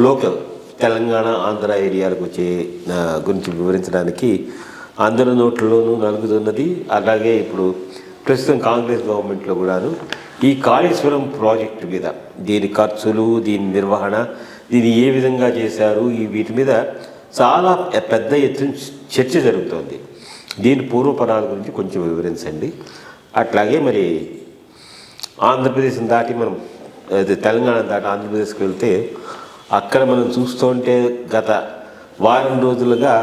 Local Telangana Andhra ఏరియాలకు వచ్చే గురించి వివరించడానికి అందరి నోట్లలోనూ నలుగుతున్నది. అలాగే ఇప్పుడు ప్రస్తుతం కాంగ్రెస్ గవర్నమెంట్లో కూడాను ఈ కాళేశ్వరం ప్రాజెక్టు మీద దీని ఖర్చులు, దీని నిర్వహణ, దీన్ని ఏ విధంగా చేశారు, వీటి మీద చాలా పెద్ద ఎత్తున చర్చ జరుగుతోంది. దీని పూర్వపరాల గురించి కొంచెం వివరించండి. అట్లాగే మరి ఆంధ్రప్రదేశ్ దాటి మనం తెలంగాణ దాటి ఆంధ్రప్రదేశ్కి వెళ్తే అక్కడ మనం చూస్తుంటే గత వారం రోజులుగా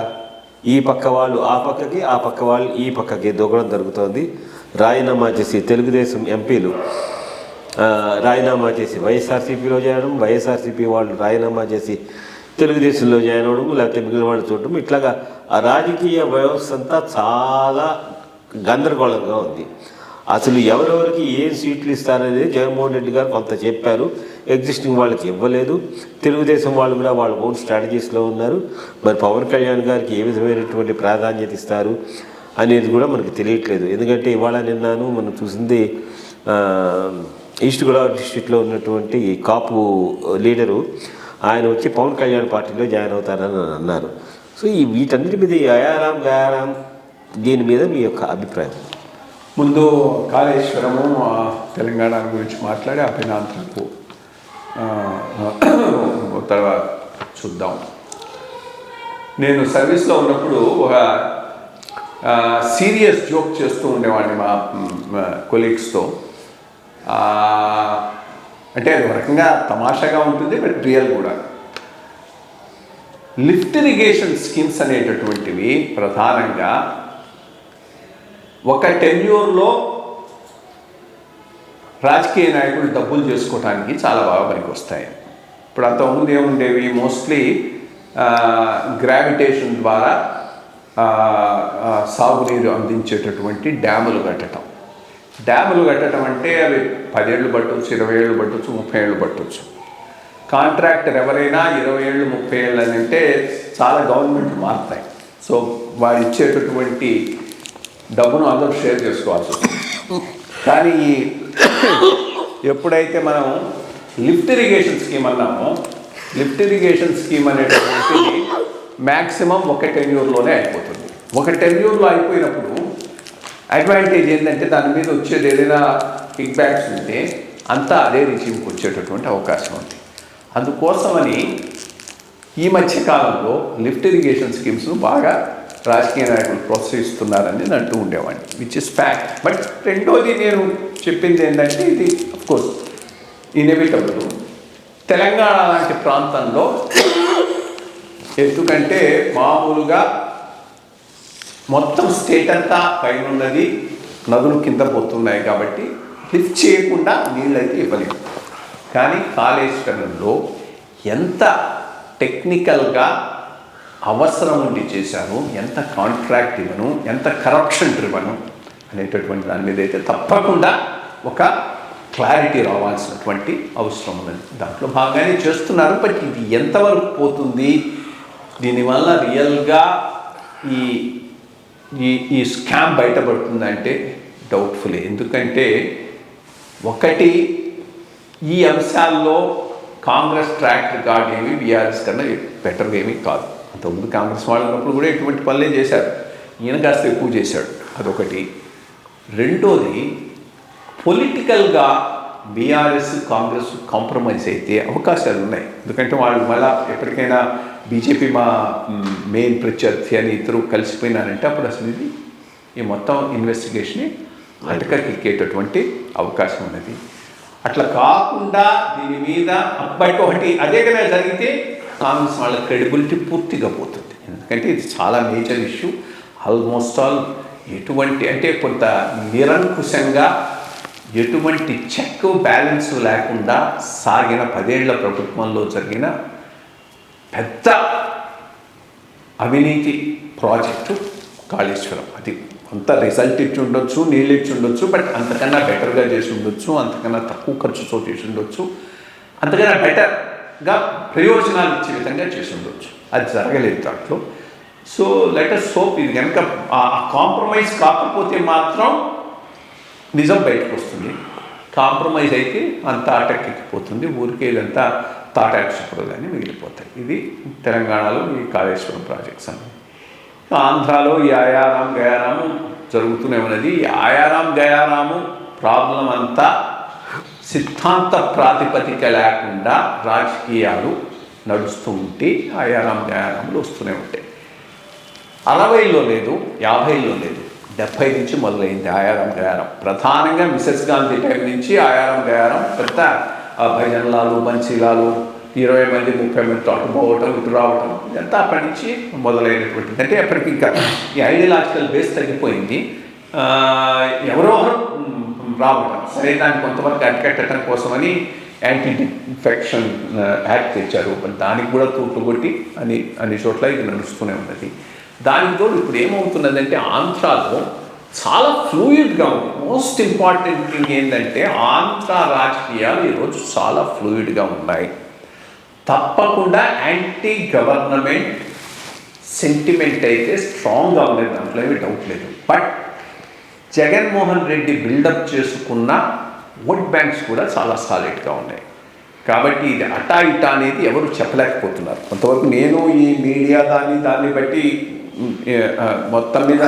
ఈ పక్క వాళ్ళు ఆ పక్కకి, ఆ పక్క వాళ్ళు ఈ పక్కకి దూకడం జరుగుతోంది. రాజీనామా చేసి తెలుగుదేశం ఎంపీలు రాజీనామా చేసి వైఎస్ఆర్సీపీలో చేరడం, వైఎస్ఆర్సీపీ వాళ్ళు రాజీనామా చేసి తెలుగుదేశంలో జాయిన్ అవ్వడం, లేకపోతే మిగిలిన వాళ్ళు చూడడం, ఇట్లాగా ఆ రాజకీయ వ్యవస్థ అంతా చాలా గందరగోళంగా ఉంది. అసలు ఎవరెవరికి ఏం సీట్లు ఇస్తారనేది జగన్మోహన్ రెడ్డి గారు కొంత చెప్పారు, ఎగ్జిస్టింగ్ వాళ్ళకి ఇవ్వలేదు. తెలుగుదేశం వాళ్ళు కూడా వాళ్ళ ఓన్ స్ట్రాటజీస్లో ఉన్నారు. మరి పవన్ కళ్యాణ్ గారికి ఏ విధమైనటువంటి ప్రాధాన్యత ఇస్తారు అనేది కూడా మనకు తెలియట్లేదు. ఎందుకంటే ఇవాళ నిన్నాను మనం చూసింది ఈస్ట్ గోదావరి డిస్ట్రిక్ట్లో ఉన్నటువంటి కాపు లీడరు ఆయన వచ్చి పవన్ కళ్యాణ్ పార్టీలో జాయిన్ అవుతారని అన్నారు. సో వీటన్నిటి మీద అయారాం గయారాం దీని మీద మీ యొక్క అభిప్రాయం? ముందు కాళేశ్వరము తెలంగాణ గురించి మాట్లాడి అభినంతరకు తర్వాత చూద్దాం. నేను సర్వీస్లో ఉన్నప్పుడు ఒక సీరియస్ జోక్ చేస్తూ ఉండేవాడిని మా కొలీగ్స్తో. అంటే అది ఒక రకంగా తమాషాగా ఉంటుంది, బట్ రియల్ కూడా. లిఫ్ట్ ఇరిగేషన్ స్కీమ్స్ అనేటటువంటివి ప్రధానంగా ఒక టెన్యూర్లో రాజకీయ నాయకులు డబ్బులు చేసుకోవడానికి చాలా బాగా పనికి వస్తాయి. ఇప్పుడు అంతకుముందు ఏముండేవి, మోస్ట్లీ గ్రావిటేషన్ ద్వారా సాగునీరు అందించేటటువంటి డ్యాములు కట్టడం అంటే అవి 10 ఏళ్ళు పట్టవచ్చు, 20 ఏళ్ళు పట్టవచ్చు, 30 ఏళ్ళు పట్టవచ్చు. కాంట్రాక్టర్ ఎవరైనా 20 ఏళ్ళు 30 ఏళ్ళు అని అంటే చాలా గవర్నమెంట్లు మారుతాయి. సో వాడు ఇచ్చేటటువంటి డబ్బును అందరూ షేర్ చేసుకోవాల్సి వస్తుంది. కానీ ఎప్పుడైతే మనం లిఫ్ట్ ఇరిగేషన్ స్కీమ్ అన్నామో, లిఫ్ట్ ఇరిగేషన్ స్కీమ్ అనేటటువంటిది మ్యాక్సిమం ఒక టెన్యూర్లోనే అయిపోతుంది. ఒక టెన్యూర్లో అయిపోయినప్పుడు అడ్వాంటేజ్ ఏంటంటే దాని మీద వచ్చేది ఏదైనా కిక్ బ్యాక్స్ ఉంటే అంతా అదే రిసీవ్కి వచ్చేటటువంటి అవకాశం ఉంది. అందుకోసమని ఈ మధ్య కాలంలో లిఫ్ట్ ఇరిగేషన్ స్కీమ్స్ను బాగా రాజకీయ నాయకులు ప్రోత్సహిస్తున్నారని నేను అంటూ ఉండేవాడిని, విచ్ ఇస్ ఫ్యాక్ట్. బట్ రెండోది నేను చెప్పింది ఏంటంటే, ఇది అఫ్కోర్స్ ఇన్ఎవిటబుల్. తెలంగాణ లాంటి ప్రాంతంలో ఎందుకంటే మామూలుగా మొత్తం స్టేట్ అంతా పైన ఉన్నది, నదులు కింద పోతున్నాయి కాబట్టి లిఫ్ట్ చేయకుండా నీళ్ళైతే ఇవ్వలేదు. కానీ కాళేశ్వరంలో ఎంత టెక్నికల్గా అవసరం ఉండి చేశాను, ఎంత కాంట్రాక్ట్ ఇవ్వను, ఎంత కరప్షన్ డ్రివను అనేటటువంటి దాని మీద అయితే తప్పకుండా ఒక క్లారిటీ రావాల్సినటువంటి అవసరం ఉన్నది. దాంట్లో బాగానే చేస్తున్నారు. బట్ ఇది ఎంతవరకు పోతుంది, దీనివల్ల రియల్గా ఈ స్కామ్ బయటపడుతుందంటే డౌట్ఫుల్. ఎందుకంటే ఒకటి, ఈ అంశాల్లో కాంగ్రెస్ ట్రాక్ రికార్డ్ ఏమి బీఆర్ఎస్ కన్నా బెటర్గా ఏమీ కాదు. అంతకుముందు కాంగ్రెస్ వాళ్ళు ఉన్నప్పుడు కూడా ఎటువంటి పనులే చేశారు, ఈయన కాస్త ఎక్కువ చేశాడు, అదొకటి. రెండోది, పొలిటికల్గా బీఆర్ఎస్ కాంగ్రెస్ కాంప్రమైజ్ అయితే అవకాశాలు ఉన్నాయి. ఎందుకంటే వాళ్ళు మళ్ళీ ఎప్పటికైనా బీజేపీ మా మెయిన్ ప్రత్యర్థి అని ఇద్దరు కలిసిపోయినారంటే అప్పుడు అసలు ఇది ఈ మొత్తం ఇన్వెస్టిగేషన్ని అటకెక్కేటటువంటి అవకాశం ఉన్నది. అట్లా కాకుండా దీని మీద అబ్బాయికి ఒకటి అదే కదా జరిగితే కాంగ్రెస్ వాళ్ళ క్రెడిబిలిటీ పూర్తిగా పోతుంది. ఎందుకంటే ఇది చాలా మేజర్ ఇష్యూ. ఆల్మోస్ట్ ఆల్ ఎటువంటి అంటే కొంత నిరంకుశంగా ఎటువంటి చెక్ బ్యాలెన్స్ లేకుండా సాగిన 10 ఏళ్ల ప్రభుత్వంలో జరిగిన పెద్ద అవినీతి ప్రాజెక్టు కాళేశ్వరం. అది కొంత రిజల్ట్ ఇచ్చి ఉండొచ్చు, నీళ్ళు ఇచ్చి ఉండొచ్చు, బట్ అంతకన్నా బెటర్గా చేసి ఉండొచ్చు, అంతకన్నా తక్కువ ఖర్చుతో చేసి ఉండొచ్చు, అంతకన్నా బెటర్గా ప్రయోజనాలు ఇచ్చే విధంగా చేసి ఉండొచ్చు. అది జరగలేదు దాంట్లో. సో లెట్ us హోప్ ఇది కనుక కాంప్రమైజ్ కాకపోతే మాత్రం నిజం బయటకు వస్తుంది. కాంప్రమైజ్ అయితే అంతా అటకెక్కిపోతుంది. ఊరికే ఇదంతా తాటాక్షపురాలని మిగిలిపోతాయి. ఇది తెలంగాణలో ఈ కాళేశ్వరం ప్రాజెక్ట్స్ అని. ఆంధ్రాలో ఈ ఆయారాం గయారాము జరుగుతూనే ఉన్నది. ఈ ఆయారాం గయారాము ప్రాబ్లం అంతా సిద్ధాంత ప్రాతిపదిక లేకుండా రాజకీయాలు నడుస్తూ ఉంటే ఆయారాం గయారాములు వస్తూనే ఉంటాయి. 60లో లేదు, 50లో లేదు, 70 నుంచి మొదలైంది ఆయారాం గయారం. ప్రధానంగా మిసెస్ గాంధీ టైం నుంచి ఆయారాం గయారం పెద్ద భజనలాలు బన్సీలాలు 20 మంది 30 మంది అటు పోవటం ఇటు రావటం ఇదంతా అప్పటి నుంచి మొదలైనటువంటిది. అంటే అప్పటికి ఇంకా ఈ ఐడియలాజికల్ బేస్ తగ్గిపోయింది. ఎవరో రావటం సరే దాన్ని కొంతవరకు అడ్డుకట్టడం కోసమని యాంటీ ఇన్ఫెక్షన్ యాక్ట్ తెచ్చారు. దానికి కూడా తూట్లు కొట్టి అన్ని చోట్ల ఇది నడుస్తూనే ఉన్నది. దానికి తోడు ఇప్పుడు ఏమవుతున్నదంటే ఆంధ్రాలో చాలా ఫ్లూయిడ్గా ఉంది. మోస్ట్ ఇంపార్టెంట్ థింగ్ ఏంటంటే ఆంధ్ర రాజకీయాలు ఈరోజు చాలా ఫ్లూయిడ్గా ఉన్నాయి. తప్పకుండా యాంటీ గవర్నమెంట్ సెంటిమెంట్ అయితే స్ట్రాంగ్గా ఉండేది, దాంట్లో ఏమీ డౌట్ లేదు. బట్ జగన్మోహన్ రెడ్డి బిల్డప్ చేసుకున్న ఓట్ బ్యాంక్స్ కూడా చాలా సాలిడ్గా ఉన్నాయి. కాబట్టి ఇది అటా ఇటా అనేది ఎవరు చెప్పలేకపోతున్నారు. కొంతవరకు నేను ఈ మీడియా దాన్ని బట్టి మొత్తం మీద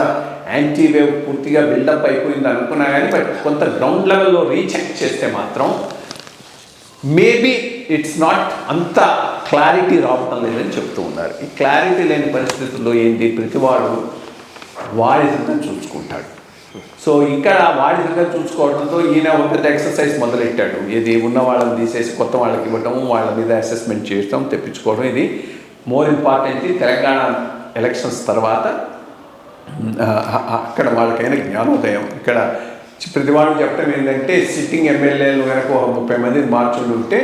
యాంటీ వేవ్ పూర్తిగా బిల్డప్ అయిపోయింది అనుకున్నా కానీ బట్ కొంత గ్రౌండ్ లెవెల్లో రీచెక్ చేస్తే మాత్రం మేబీ ఇట్స్ నాట్ అంత క్లారిటీ రావటం లేదని చెప్తూ ఉన్నారు. ఈ క్లారిటీ లేని పరిస్థితుల్లో ఏంటి, ప్రతివాడు వాడి సిద్ధం చూసుకుంటాడు. సో ఇక్కడ వాడి సిద్ధం చూసుకోవడంతో ఈయన ఒక పెద్ద ఎక్సర్సైజ్ మొదలెట్టాడు. ఇది ఉన్న వాళ్ళని తీసేసి కొత్త వాళ్ళకి ఇవ్వటం, వాళ్ళ మీద అసెస్మెంట్ చేయటం, తెప్పించుకోవడం. ఇది మోర్ ఇంపార్టెంట్లీ తెలంగాణ ఎలక్షన్స్ తర్వాత అక్కడ వాళ్ళకైన జ్ఞానోదయం. ఇక్కడ ప్రతివాడు చెప్పడం ఏంటంటే సిట్టింగ్ ఎమ్మెల్యేలు కనుక ఒక 30 మందిని మార్చుండి ఉంటే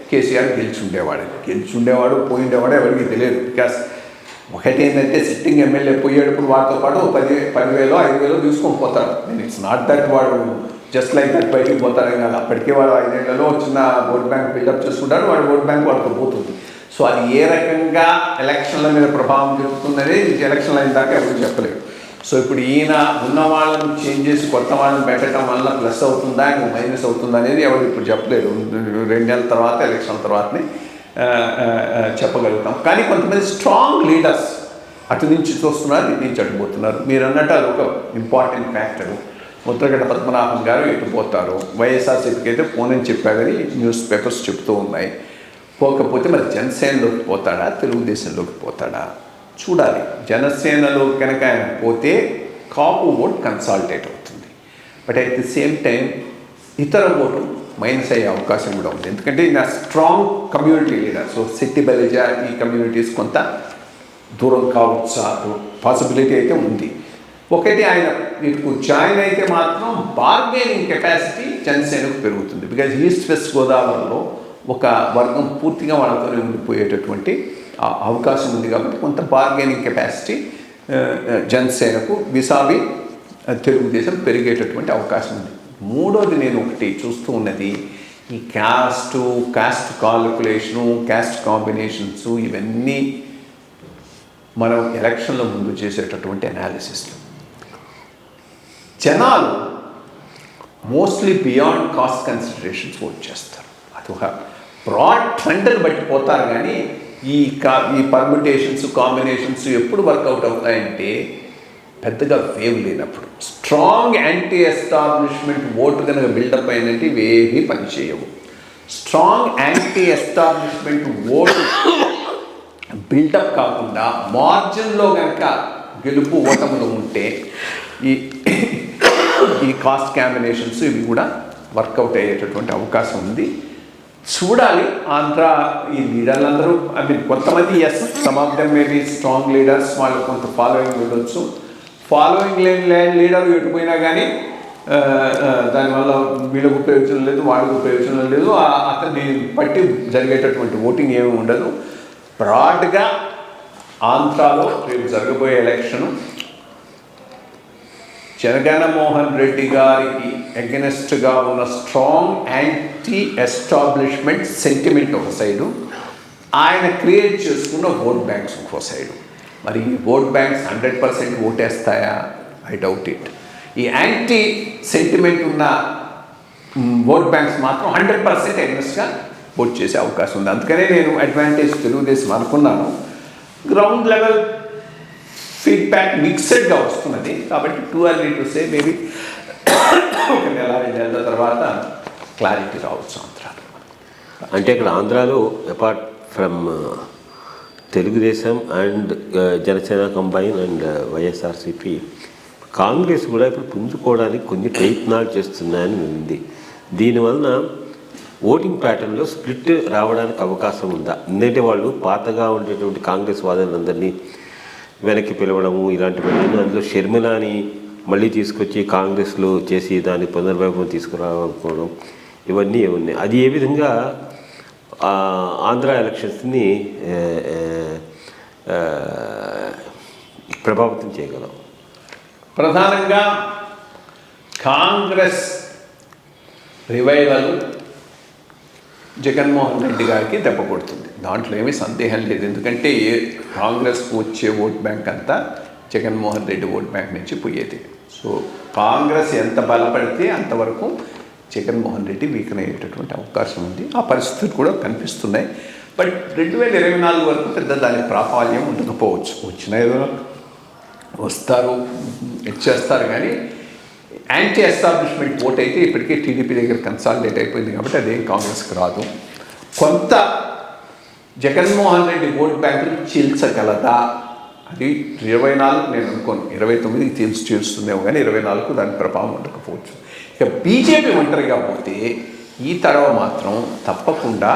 కేసీఆర్ గెలిచుండేవాడు పోయిండేవాడు ఎవరికి తెలియదు. బికాస్ ఒకటి ఏంటంటే సిట్టింగ్ ఎమ్మెల్యే పోయేటప్పుడు వాటితో పాటు 10,000 5,000 తీసుకొని పోతారు. ఇట్స్ నాట్ దట్ వాడు జస్ట్ లైక్ దట్ బయటికి పోతారని కాదు. అప్పటికే వాడు 5 ఏళ్లలో చిన్న ఓట్ బ్యాంక్ బిల్డప్ చేసుకుంటాడు, వాడు ఓట్ బ్యాంక్ వాడితో పోతుంది. సో అది ఏ రకంగా ఎలక్షన్ల మీద ప్రభావం చూపుతుందనేది ఎలక్షన్లు అయిన దాకా ఎవరు చెప్పలేరు. సో ఇప్పుడు ఈయన ఉన్న వాళ్ళని చేంజ్ చేసి కొత్త వాళ్ళని పెట్టడం వల్ల ప్లస్ అవుతుందా మైనస్ అవుతుందా అనేది ఎవరు ఇప్పుడు చెప్పలేరు. 2 నెలల తర్వాత ఎలక్షన్ తర్వాతనే చెప్పగలుగుతాం. కానీ కొంతమంది స్ట్రాంగ్ లీడర్స్ అటు నుంచి చూస్తున్నారు, ఇటు నుంచి అటుపోతున్నారు. మీరు అన్నట్టు అది ఒక ఇంపార్టెంట్ ఫ్యాక్టరు. ముద్రగడ్డ పద్మనాభం గారు ఎటు పోతారు, వైఎస్ఆర్సీపీకి అయితే పోనని చెప్పారని న్యూస్ పేపర్స్ చెప్తూ ఉన్నాయి. పోకపోతే మరి జనసేనలోకి పోతాడా, తెలుగుదేశంలోకి పోతాడా చూడాలి. జనసేనలో కనుక ఆయన పోతే కాపు ఓట్ కన్సాలిడేట్ అవుతుంది. But at the same time ఇతర ఓటు మైనస్ అయ్యే అవకాశం కూడా ఉంది. ఎందుకంటే ఈయన స్ట్రాంగ్ కమ్యూనిటీ లీడర్. సో సిట్టి బలిజా ఈ కమ్యూనిటీస్ కొంత దూరం కావచ్చు పాసిబిలిటీ అయితే ఉంది. ఒకటి ఆయన వీటికి జాయిన్ అయితే మాత్రం బార్గెనింగ్ కెపాసిటీ జనసేనకు పెరుగుతుంది. బికాజ్ ఈస్ట్ వెస్ట్ గోదావరిలో ఒక వర్గం పూర్తిగా వాళ్ళతోనే ఉండిపోయేటటువంటి అవకాశం ఉంది. కాబట్టి కొంత బార్గెనింగ్ కెపాసిటీ జనసేనకు విసావి తెలుగుదేశం పెరిగేటటువంటి అవకాశం ఉంది. మూడోది నేను ఒకటి చూస్తూ ఉన్నది ఈ కాస్ట్ కాలిక్యులేషను, కాస్ట్ కాంబినేషన్స్, ఇవన్నీ మనం ఎలక్షన్ల ముందు చేసేటటువంటి అనాలిసిస్లు. జనాలు mostly beyond cost considerations vote చేస్తారు. అదొక బ్రాడ్ ట్రెండ్ని బట్టి పోతారు. కానీ ఈ పర్మిటేషన్స్ కాంబినేషన్స్ ఎప్పుడు వర్కౌట్ అవుతాయంటే పెద్దగా వేవ్ లేనప్పుడు. స్ట్రాంగ్ యాంటీ ఎస్టాబ్లిష్మెంట్ ఓటు కనుక బిల్డప్ అయిందంటే ఇవేమీ పనిచేయవు. Strong anti establishment vote buildup కాకుండా మార్జిన్లో కనుక గెలుపు ఓటములు ఉంటే ఈ కాస్ట్ కాంబినేషన్స్ ఇవి కూడా వర్కౌట్ అయ్యేటటువంటి అవకాశం ఉంది. చూడాలి. ఆంధ్ర ఈ లీడర్లందరూ కొంతమంది as some of them maybe strong leaders, వాళ్ళు కొంత ఫాలోయింగ్ ఉండొచ్చు. ఫాలోయింగ్ లేని లీడర్ ఎటుపోయినా కానీ దానివల్ల వీళ్ళకు ప్రయోజనం లేదు, వాళ్ళకు ప్రయోజనం లేదు. అతన్ని బట్టి జరిగేటటువంటి ఓటింగ్ ఏమీ ఉండదు. బ్రాడ్గా ఆంధ్రాలో రేపు జరగబోయే ఎలక్షను జగన్మోహన్ రెడ్డి గారికి అగెనెస్ట్గా ఉన్న స్ట్రాంగ్ యాంటీ ఎస్టాబ్లిష్మెంట్ సెంటిమెంట్ ఒక సైడు, ఆయన క్రియేట్ చేసుకున్న ఓట్ బ్యాంక్స్ ఇంకో సైడు. మరి ఈ ఓట్ బ్యాంక్స్ 100% ఓటేస్తాయా? I doubt it. ఈ యాంటీ సెంటిమెంట్ ఉన్న ఓట్ బ్యాంక్స్ మాత్రం 100% అగెనెస్ట్గా ఓట్ చేసే అవకాశం ఉంది. అందుకనే నేను అడ్వాంటేజ్ తెలుగుదేశం అనుకున్నాను. గ్రౌండ్ లెవెల్ ఫీడ్బ్యాక్ మిక్స్డ్గా వస్తున్నది కాబట్టి too early to say, maybe ఒక నెల 2 నెలల తర్వాత క్లారిటీ రావచ్చు ఆంధ్రాలో. అంటే ఇక్కడ ఆంధ్రాలో apart from Telugu Desam and Janasena combine and YSRCP, Congress కూడా ఇప్పుడు పుంజుకోవడానికి కొన్ని ప్రయత్నాలు చేస్తున్నాయని ఉంది. దీనివలన ఓటింగ్ ప్యాటర్న్లో స్ప్లిట్ రావడానికి అవకాశం ఉందా? ఎందుకంటే వాళ్ళు పాతగా ఉండేటువంటి కాంగ్రెస్ వాదులందరినీ వెనక్కి పిలవడము ఇలాంటివన్నీ, అందులో షర్మిలాని మళ్ళీ తీసుకొచ్చి కాంగ్రెస్లో చేసి దాన్ని పునర్వైభవం తీసుకురావడం ఇవన్నీ ఉన్నాయి. అది ఏ విధంగా ఆంధ్ర ఎలక్షన్స్ని ప్రభావితం చేయగలం? ప్రధానంగా కాంగ్రెస్ రివైవల్ జగన్మోహన్ రెడ్డి గారికి దెబ్బ కొడుతుంది, దాంట్లో ఏమీ సందేహం లేదు. ఎందుకంటే కాంగ్రెస్కు వచ్చే ఓట్ బ్యాంక్ అంతా జగన్మోహన్ రెడ్డి ఓట్ బ్యాంక్ నుంచి పోయేది. సో కాంగ్రెస్ ఎంత బలపడితే అంతవరకు జగన్మోహన్ రెడ్డి వీకన్ అయ్యేటటువంటి అవకాశం ఉంది. ఆ పరిస్థితులు కూడా కనిపిస్తున్నాయి. బట్ 2024 వరకు పెద్ద దాని ప్రాబల్యం ఉండకపోవచ్చు. వచ్చిన ఏదో వస్తారు, ఇచ్చేస్తారు, కానీ యాంటీ ఎస్టాబ్లిష్మెంట్ ఓట్ అయితే ఇప్పటికే టీడీపీ దగ్గర కన్సాలిడేట్ అయిపోయింది కాబట్టి అదేం కాంగ్రెస్కి రాదు. కొంత జగన్మోహన్ రెడ్డి ఓట్ బ్యాంకులు చీల్చగలదా? అది 24 నేను అనుకోను, 29కి చీల్స్తుందేమో, కానీ 24కు దాని ప్రభావం ఉండకపోవచ్చు. ఇక బీజేపీ ఒంటరిగా పోతే ఈ తడవ మాత్రం తప్పకుండా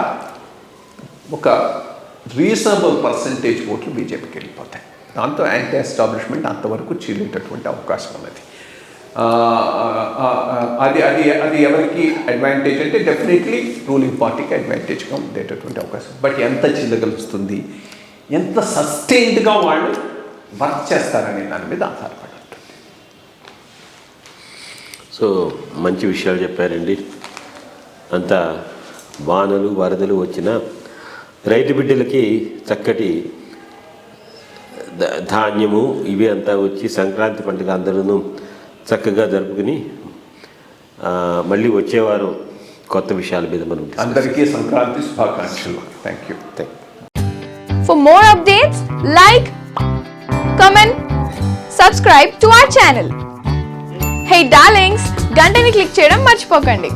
ఒక రీజనబుల్ పర్సంటేజ్ ఓట్లు బీజేపీకి వెళ్ళిపోతాయి. దాంతో యాంటీ ఎస్టాబ్లిష్మెంట్ అంతవరకు చీలేటటువంటి అవకాశం ఉన్నది. అది అది అది ఎవరికి అడ్వాంటేజ్ అంటే డెఫినెట్లీ రూలింగ్ పార్టీకి అడ్వాంటేజ్గా ఉండేటటువంటి అవకాశం. బట్ ఎంత చిల్లగలుస్తుంది, ఎంత సస్టైన్డ్గా వాళ్ళు వర్క్ చేస్తారనే దాని మీద ఆధారపడి ఉంటుంది. సో మంచి విషయాలు చెప్పారండి. అంత వానలు వరదలు వచ్చిన రైతు బిడ్డలకి చక్కటి ధాన్యము ఇవి అంతా వచ్చి సంక్రాంతి పండుగ అందరూ చక్కగా జరుపుకుని మళ్ళీ వచ్చేవారం కొత్త విషయాల మీద మనం అందరికీ సంక్రాంతి శుభాకాంక్షలు. Thank you. For more updates, like, comment, subscribe to our channel. Hey darlings, గంటని click చేయడం మర్చిపోకండి.